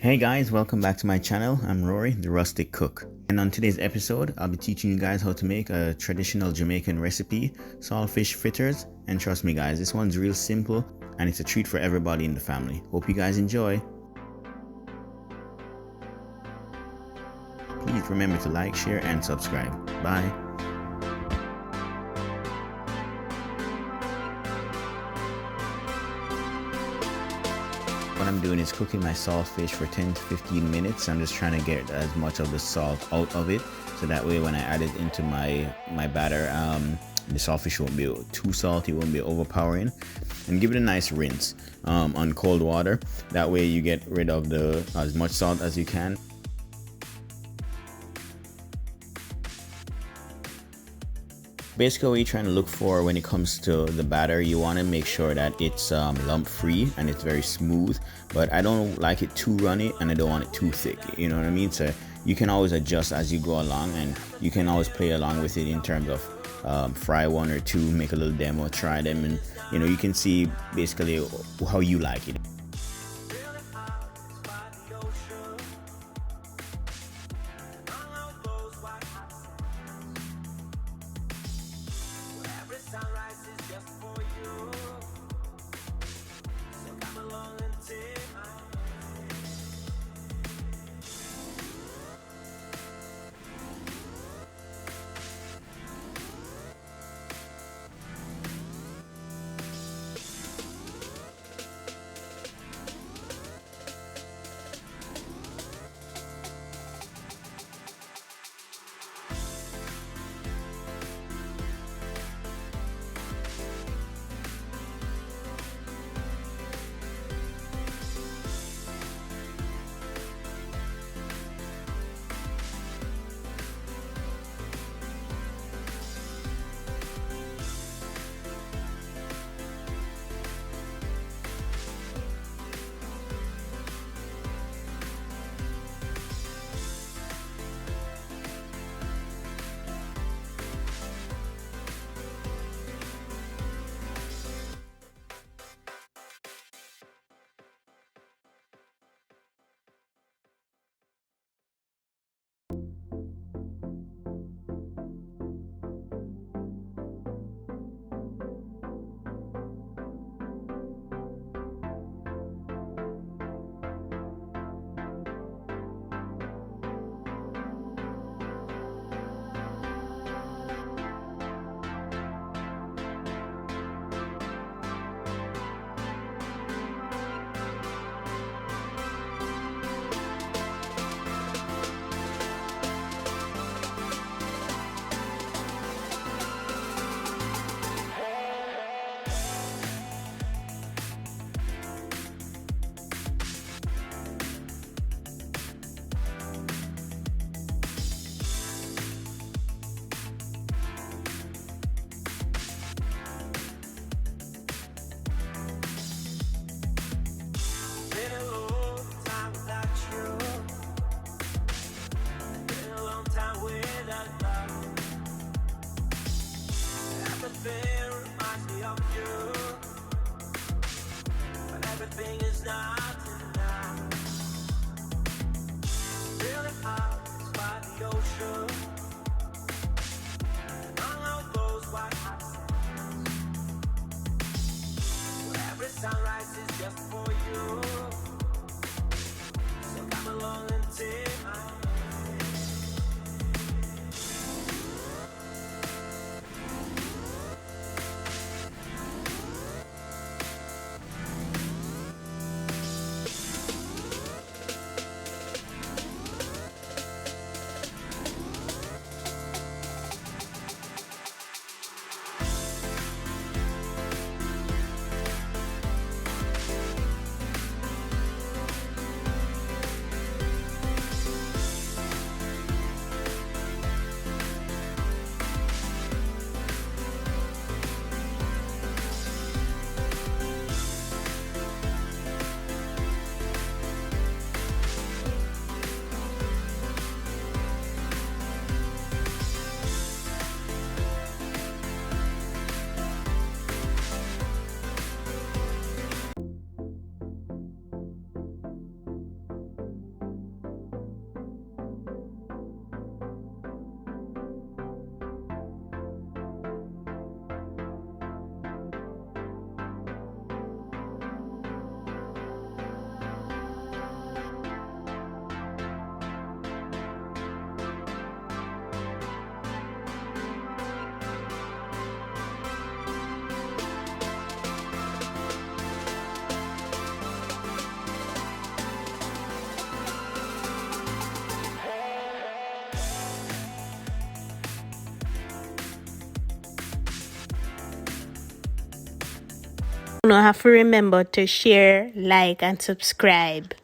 Hey guys, welcome back to my channel. I'm Rory, the Rustic Cook. And on today's episode, I'll be teaching you guys how to make a traditional Jamaican recipe, saltfish fritters. And trust me guys, this one's real simple and it's a treat for everybody in the family. Hope you guys enjoy. Please remember to like, share, and subscribe. Bye. What I'm doing is cooking my saltfish for 10 to 15 minutes. I'm just trying to get as much of the salt out of it, so that way when I add it into my batter, the saltfish won't be too salty, won't be overpowering. And give it a nice rinse on cold water. That way you get rid of as much salt as you can. Basically, what you're trying to look for when it comes to the batter, you want to make sure that it's lump free and it's very smooth, but I don't like it too runny and I don't want it too thick, you know what I mean? So you can always adjust as you go along, and you can always play along with it in terms of fry one or two, make a little demo, try them, and you can see basically how you like it. You have to remember to share, like, and subscribe.